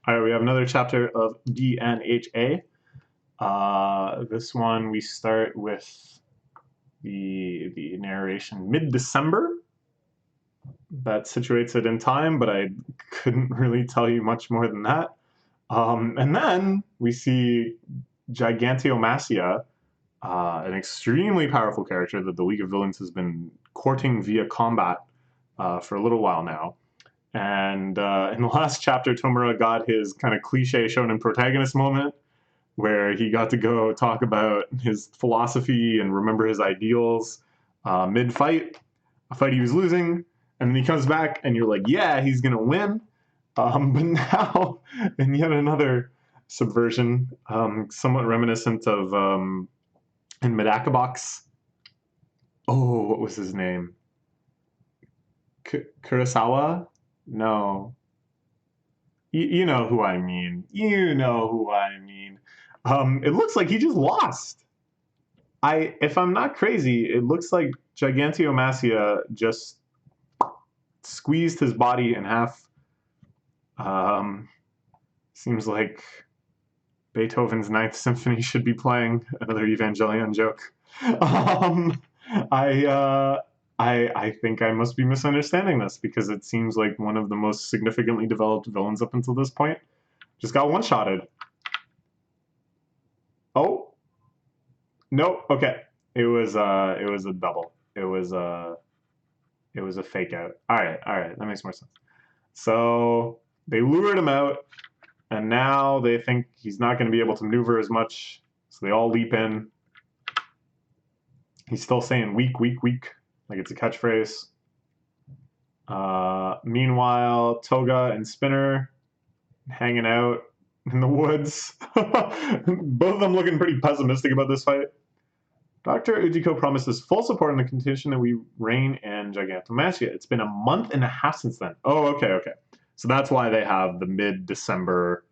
All right, we have another chapter of DNHA. This one we start with the narration mid-December. That situates it in time, but I couldn't really tell you much more than that. And then we see Gigantiomacia, an extremely powerful character that the League of Villains has been courting via combat for a little while now. And in the last chapter, Tomura got his kind of cliche shonen protagonist moment where he got to go talk about his philosophy and remember his ideals mid fight, a fight he was losing. And then he comes back, and you're like, yeah, he's going to win. But now, in yet another subversion, somewhat reminiscent of in Medakabox. Oh, what was his name? Kurosawa? No. You know who I mean. You know who I mean. It looks like he just lost. If I'm not crazy, it looks like Gigantiomacia just squeezed his body in half. Seems like Beethoven's Ninth Symphony should be playing. Another Evangelion joke. Um, I, uh, I think I must be misunderstanding this because it seems like one of the most significantly developed villains up until this point just got one-shotted. Oh, nope. Okay, it was a double. It was a fake out. All right, that makes more sense. So they lured him out, and now they think he's not going to be able to maneuver as much. So they all leap in. He's still saying weak, weak, weak, like it's a catchphrase. Meanwhile, Toga and Spinner hanging out in the woods. Both of them looking pretty pessimistic about this fight. Dr. Ujiko promises full support on the condition that we reign in Gigantomacia. It's been a month and a half since then. Oh, okay, okay. So that's why they have the mid-December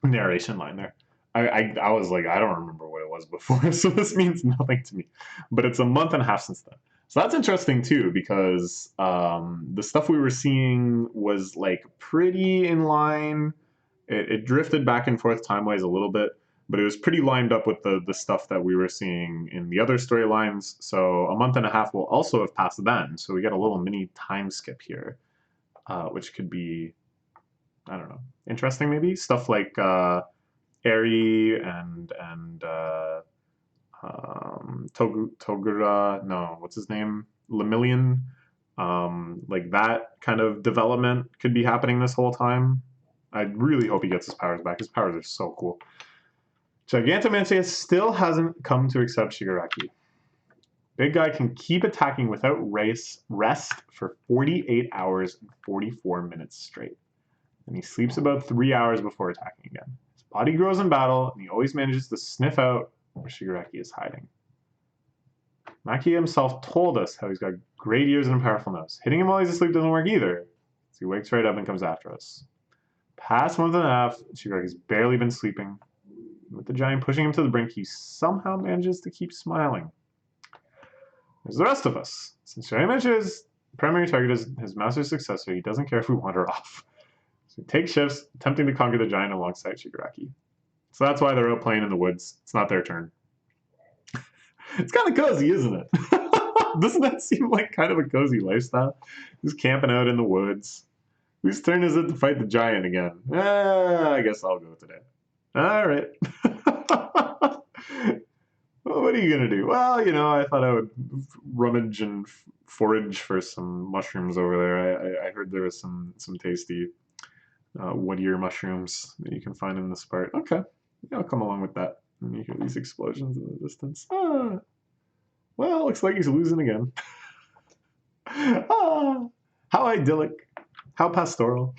narration line there. I was like, I don't remember what it was before, so this means nothing to me. But it's a month and a half since then. So that's interesting too, because the stuff we were seeing was like pretty in line. It drifted back and forth time-wise a little bit, but it was pretty lined up with the stuff that we were seeing in the other storylines. So a month and a half will also have passed then. So we get a little mini time skip here, which could be, I don't know, interesting maybe. Stuff like Eri and Togura, no, what's his name? Lemillion. Like that kind of development could be happening this whole time. I really hope he gets his powers back. His powers are so cool. Gigantomancia still hasn't come to accept Shigaraki. Big guy can keep attacking without rest for 48 hours and 44 minutes straight. And he sleeps about 3 hours before attacking again. His body grows in battle, and he always manages to sniff out where Shigaraki is hiding. Maki himself told us how he's got great ears and a powerful nose. Hitting him while he's asleep doesn't work either, so he wakes right up and comes after us. Past month and a half, Shigaraki's barely been sleeping. With the giant pushing him to the brink, he somehow manages to keep smiling. There's the rest of us. Since Shiraimachi's primary target is his master's successor, he doesn't care if we wander off. So he takes shifts, attempting to conquer the giant alongside Shigaraki. So that's why they're out playing in the woods. It's not their turn. It's kind of cozy, isn't it? Doesn't that seem like kind of a cozy lifestyle? Just camping out in the woods. Whose turn is it to fight the giant again? I guess I'll go today. All right. Well, what are you going to do? Well, you know, I thought I would rummage and forage for some mushrooms over there. I heard there was some tasty wood ear mushrooms that you can find in this part. Okay. Yeah, I'll come along with that. And you hear these explosions in the distance. Well, looks like he's losing again. How idyllic. How pastoral.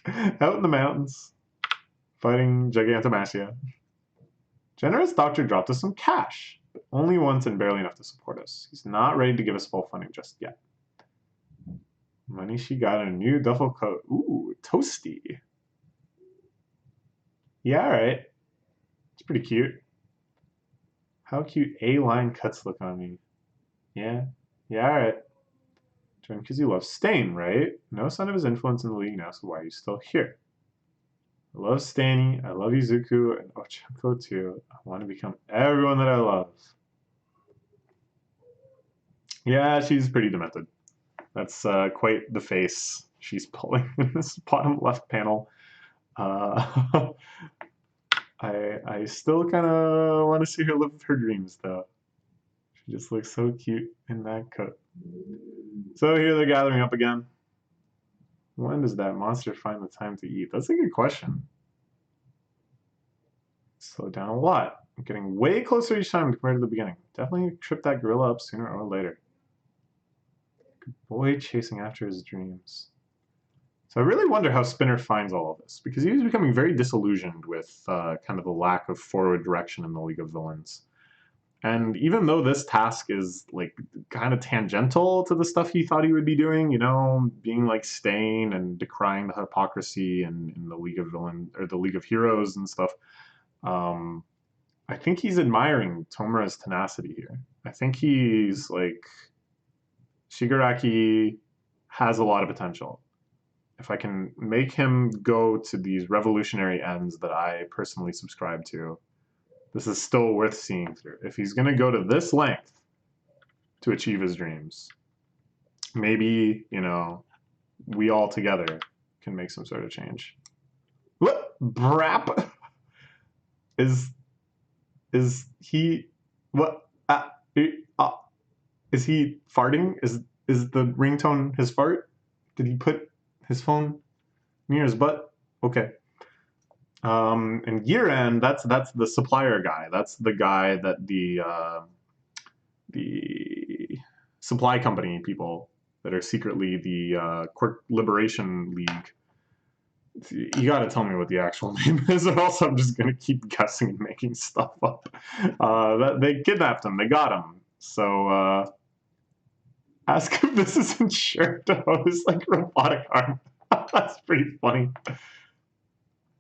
Out in the mountains, fighting Gigantomacia. Generous Doctor dropped us some cash, but only once and barely enough to support us. He's not ready to give us full funding just yet. Money she got a new duffel coat. Ooh, toasty. Yeah, all right. It's pretty cute. How cute A-line cuts look on me. Yeah, all right. Joined because you love Stain, right? No sign of his influence in the league now, so why are you still here? I love Stanny, I love Izuku, and Ochako too. I want to become everyone that I love. Yeah, she's pretty demented. That's quite the face she's pulling in this bottom left panel. I still kind of want to see her live her dreams, though. She just looks so cute in that coat. So here they're gathering up again. When does that monster find the time to eat? That's a good question. Slow down a lot. I'm getting way closer each time compared to the beginning. Definitely trip that gorilla up sooner or later. Good boy chasing after his dreams. So I really wonder how Spinner finds all of this, because he was becoming very disillusioned with kind of the lack of forward direction in the League of Villains. And even though this task is like kind of tangential to the stuff he thought he would be doing, you know, being like Stain and decrying the hypocrisy in the League of Villains or the League of Heroes and stuff, I think he's admiring Tomura's tenacity here. I think he's like, Shigaraki has a lot of potential. If I can make him go to these revolutionary ends that I personally subscribe to, this is still worth seeing through. If he's going to go to this length to achieve his dreams, maybe, you know, we all together can make some sort of change. What? Brap? Is he... What? Is he farting? Is the ringtone his fart? Did he put his phone near his butt? Okay. And year end, that's the supplier guy. That's the guy that the supply company people that are secretly the Quirk Liberation League. You got to tell me what the actual name is, or else I'm just gonna keep guessing and making stuff up. They kidnapped him. They got him. So ask if this is insured. Oh, it's like robotic arm. That's pretty funny.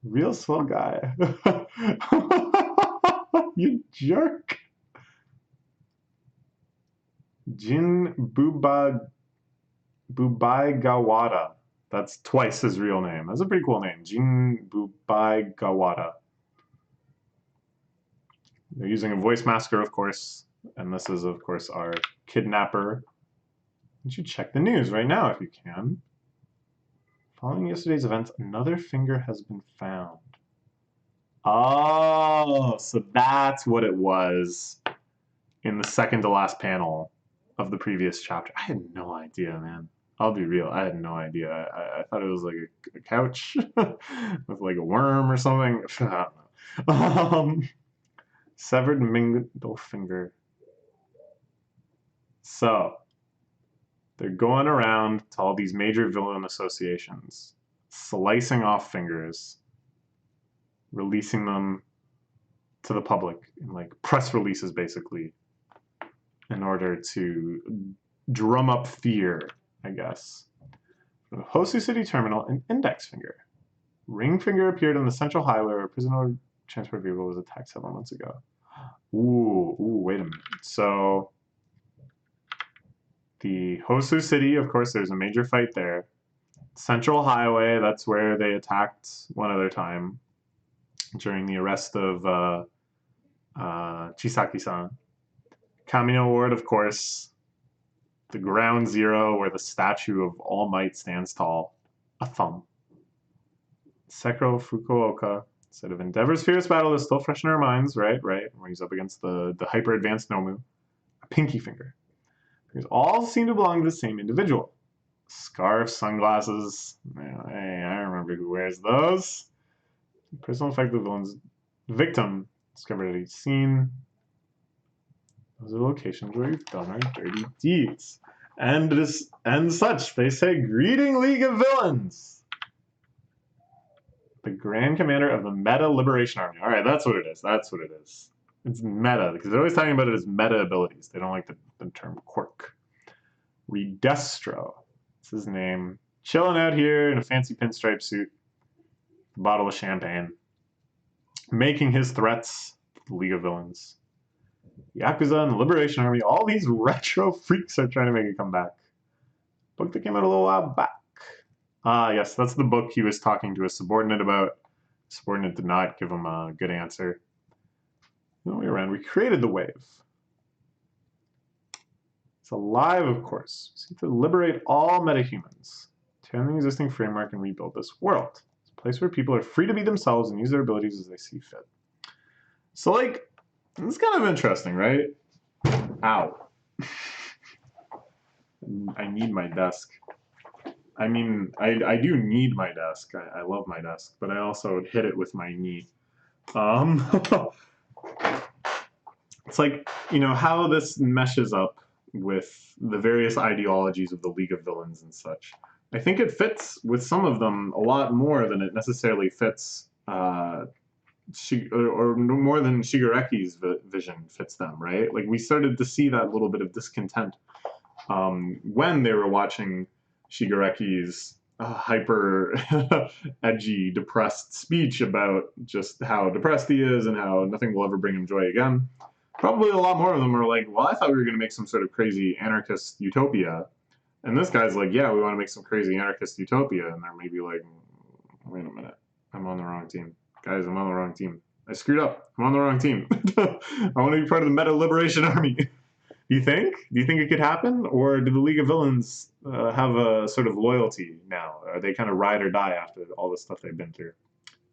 Real swell guy. You jerk. Jin Bubai-Gawada. That's twice his real name. That's a pretty cool name. Jin Bubai-Gawada. They're using a voice masker, of course. And this is, of course, our kidnapper. You should check the news right now if you can. Following yesterday's events, another finger has been found. Oh, so that's what it was in the second to last panel of the previous chapter. I had no idea, man. I'll be real. I had no idea. I thought it was like a couch with like a worm or something. I don't know. Severed middle finger. So they're going around to all these major villain associations, slicing off fingers, releasing them to the public in like press releases, basically, in order to drum up fear, I guess. For the Hosu City Terminal, an index finger. Ring finger appeared on the central highway where a prisoner transport vehicle was attacked several months ago. Ooh, wait a minute. So the Hosu City, of course, there's a major fight there. Central Highway, that's where they attacked one other time during the arrest of Chisaki-san. Kamino Ward, of course. The Ground Zero, where the statue of All Might stands tall. A thumb. Sekiro Fukuoka. Instead of Endeavor's fierce battle is still fresh in our minds, right? Where he's up against the hyper-advanced Nomu. A pinky finger. These all seem to belong to the same individual. Scarf, sunglasses. Hey, I remember who wears those. Personal effect of the villain's victim discovered at each scene. Those are locations where we've done our dirty deeds. And such, they say, greeting League of Villains. The Grand Commander of the Meta Liberation Army. All right, that's what it is. That's what it is. It's meta, because they're always talking about it as meta abilities. They don't like the term quirk. Redestro. That's his name. Chilling out here in a fancy pinstripe suit. A bottle of champagne. Making his threats to the League of Villains. Yakuza and the Liberation Army. All these retro freaks are trying to make a comeback. Book that came out a little while back. Ah, yes, that's the book he was talking to a subordinate about. Subordinate did not give him a good answer. The way around, we created the wave. It's alive, of course. We seek to liberate all metahumans, tear the existing framework, and rebuild this world. It's a place where people are free to be themselves and use their abilities as they see fit. So, like, it's kind of interesting, right? Ow. I need my desk. I mean, I do need my desk. I love my desk, but I also hit it with my knee. It's like, you know, how this meshes up with the various ideologies of the League of Villains and such. I think it fits with some of them a lot more than it necessarily fits, or more than Shigereki's vision fits them, right? Like, we started to see that little bit of discontent when they were watching Shigereki's hyper edgy, depressed speech about just how depressed he is and how nothing will ever bring him joy again. Probably a lot more of them are like, well, I thought we were going to make some sort of crazy anarchist utopia. And this guy's like, yeah, we want to make some crazy anarchist utopia. And they're maybe like, wait a minute, I'm on the wrong team. Guys, I'm on the wrong team. I screwed up. I'm on the wrong team. I want to be part of the Meta Liberation Army. Do you think? Do you think it could happen? Or do the League of Villains have a sort of loyalty now? Are they kind of ride or die after all the stuff they've been through?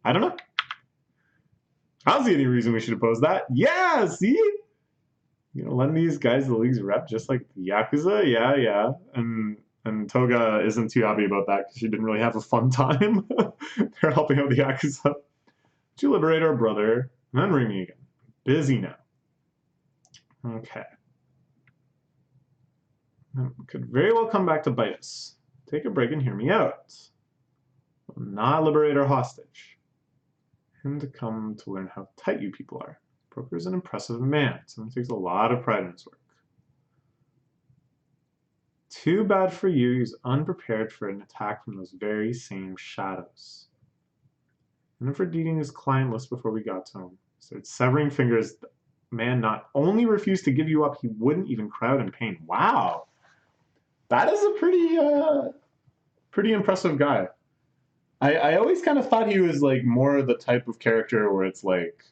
I don't know. I don't see any reason we should oppose that. Yeah, see? You know, lend these guys the League's rep just like the Yakuza? Yeah. And Toga isn't too happy about that because she didn't really have a fun time. They're helping out the Yakuza. To liberate our brother, and then ring me again. Busy now. Okay. Could very well come back to bite us. Take a break and hear me out. We'll not liberate our hostage. Him to come to learn how tight you people are. Broker is an impressive man. Someone takes a lot of pride in his work. Too bad for you, he's unprepared for an attack from those very same shadows. And for deeding his client list before we got to him. Started severing fingers. The man not only refused to give you up, he wouldn't even cry out in pain. Wow. That is a pretty impressive guy. I always kind of thought he was like more the type of character where it's like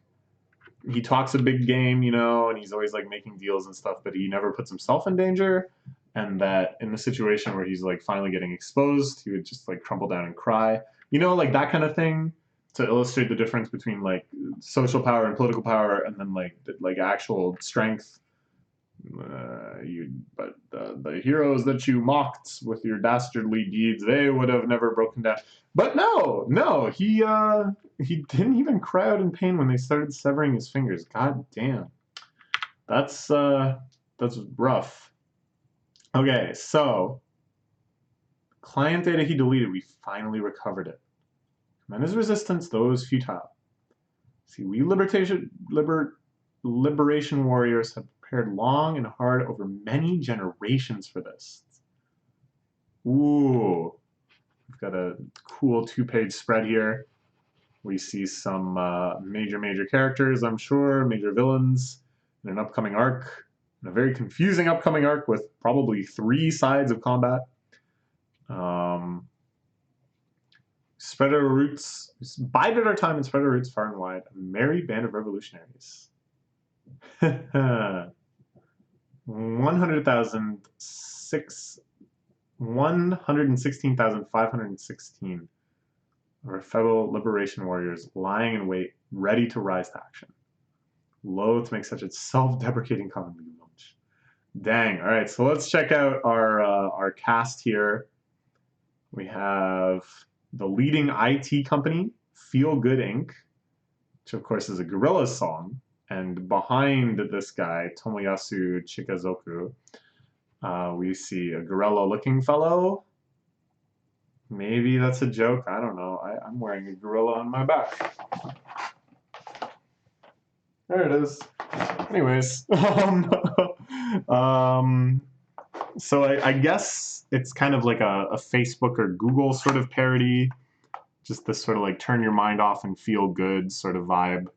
he talks a big game, you know, and he's always like making deals and stuff, but he never puts himself in danger. And that in the situation where he's like finally getting exposed, he would just like crumple down and cry, you know, like that kind of thing, to illustrate the difference between like social power and political power, and then like actual strength. But the heroes that you mocked with your dastardly deeds, they would have never broken down. But no, he didn't even cry out in pain when they started severing his fingers. God damn, that's rough. Okay, so client data he deleted, we finally recovered it. And his resistance, though, was futile. See, we liberation warriors have prepared long and hard over many generations for this. Ooh, we've got a cool 2-page spread here. We see some major characters, I'm sure, major villains in an upcoming arc. A very confusing upcoming arc with probably 3 sides of combat. Spread our roots, bided our time and spread our roots far and wide. A merry band of revolutionaries. 116,516 of our fellow liberation warriors lying in wait, ready to rise to action. Loath to make such a self-deprecating comment. Dang. All right, so let's check out our cast here. We have the leading IT company, Feel Good Inc., which of course is a Gorillaz song. And behind this guy, Tomoyasu Chikazoku, we see a gorilla-looking fellow. Maybe that's a joke. I don't know. I'm wearing a gorilla on my back. There it is. Anyways, so I guess it's kind of like a Facebook or Google sort of parody, just this sort of like turn your mind off and feel good sort of vibe.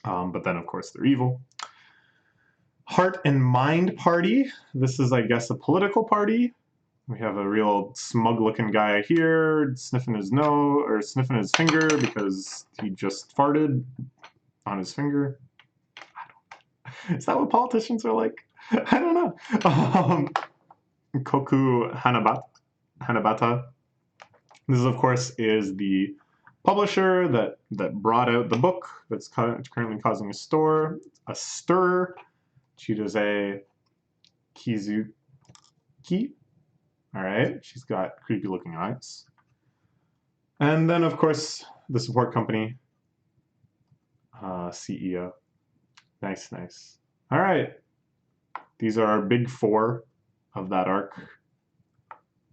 But then, of course, they're evil. Heart and Mind Party. This is, I guess, a political party. We have a real smug-looking guy here, sniffing his nose, or sniffing his finger because he just farted on his finger. Is that what politicians are like? I don't know. Koku Hanabata. This, of course, is the publisher that brought out the book that's currently causing a stir. Chidose Kizuki. All right, she's got creepy looking eyes. And then, of course, the support company CEO. Nice, nice. All right, these are our big four of that arc,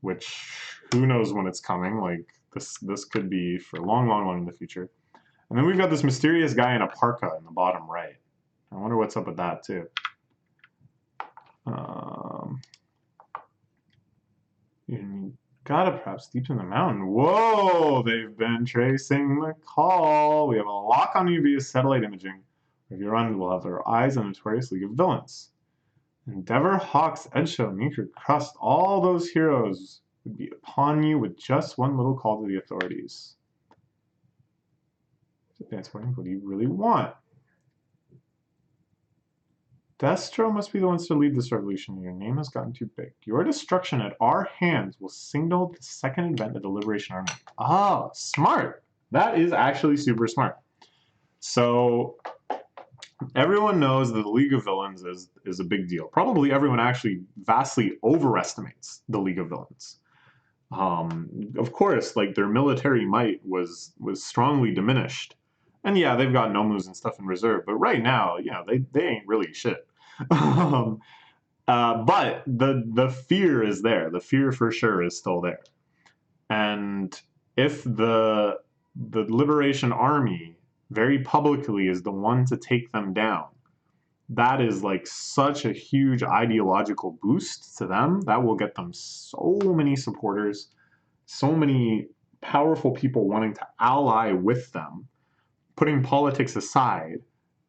which who knows when it's coming. Like this could be for long, long, long in the future. And then we've got this mysterious guy in a parka in the bottom right. I wonder what's up with that too. You gotta perhaps deep in the mountain. Whoa, they've been tracing the call. We have a lock on you via satellite imaging. If you run, we'll have our eyes on the notorious League of Villains. Endeavor, Hawks, Edshow, Meeker, Crust, all those heroes would be upon you with just one little call to the authorities. Advance warning, what do you really want? Destro must be the ones to lead this revolution. Your name has gotten too big. Your destruction at our hands will signal the second advent of the Liberation Army. Ah, smart. That is actually super smart. So everyone knows that the League of Villains is a big deal. Probably everyone actually vastly overestimates the League of Villains. Of course, like their military might was strongly diminished. And yeah, they've got nomus and stuff in reserve, but right now, you know, they ain't really shit. But the fear is there. The fear for sure is still there. And if the Liberation Army very publicly is the one to take them down, that is like such a huge ideological boost to them. That will get them so many supporters, so many powerful people wanting to ally with them, putting politics aside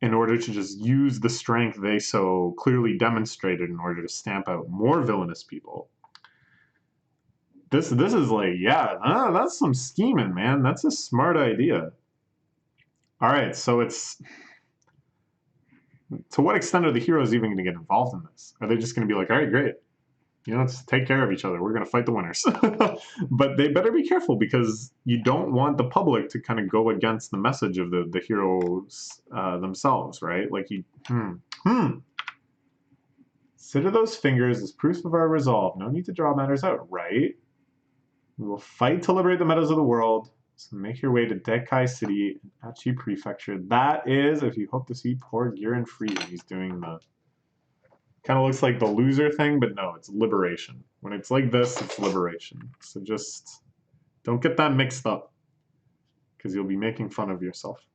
in order to just use the strength they so clearly demonstrated in order to stamp out more villainous people. This is like, yeah, that's some scheming, man. That's a smart idea. All right, so it's... To what extent are the heroes even going to get involved in this? Are they just going to be like, all right, great, you know, let's take care of each other. We're going to fight the winners. But they better be careful because you don't want the public to kind of go against the message of the heroes themselves, right? Like, Consider those fingers as proof of our resolve. No need to draw matters out, right? We will fight to liberate the meadows of the world. So make your way to Dekai City, Achi Prefecture. That is, if you hope to see poor Giran free, he's doing the... Kind of looks like the loser thing, but no, it's liberation. When it's like this, it's liberation. So just don't get that mixed up, because you'll be making fun of yourself.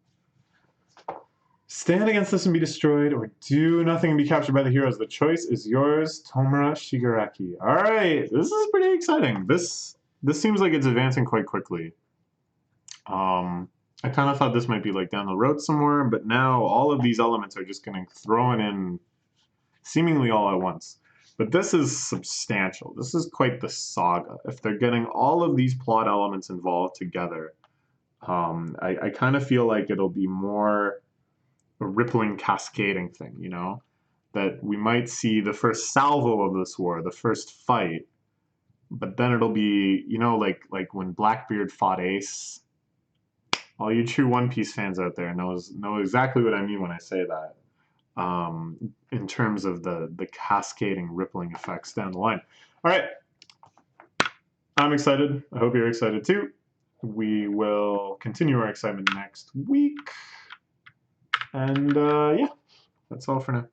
Stand against this and be destroyed, or do nothing and be captured by the heroes. The choice is yours, Tomura Shigaraki. All right, this is pretty exciting. This seems like it's advancing quite quickly. I kind of thought this might be like down the road somewhere, but now all of these elements are just getting thrown in seemingly all at once. But this is substantial. This is quite the saga. If they're getting all of these plot elements involved together, I kind of feel like it'll be more a rippling, cascading thing, you know? That we might see the first salvo of this war, the first fight, but then it'll be, you know, like when Blackbeard fought Ace. All you true One Piece fans out there know exactly what I mean when I say that. In terms of the cascading, rippling effects down the line. All right. I'm excited. I hope you're excited too. We will continue our excitement next week. And yeah, that's all for now.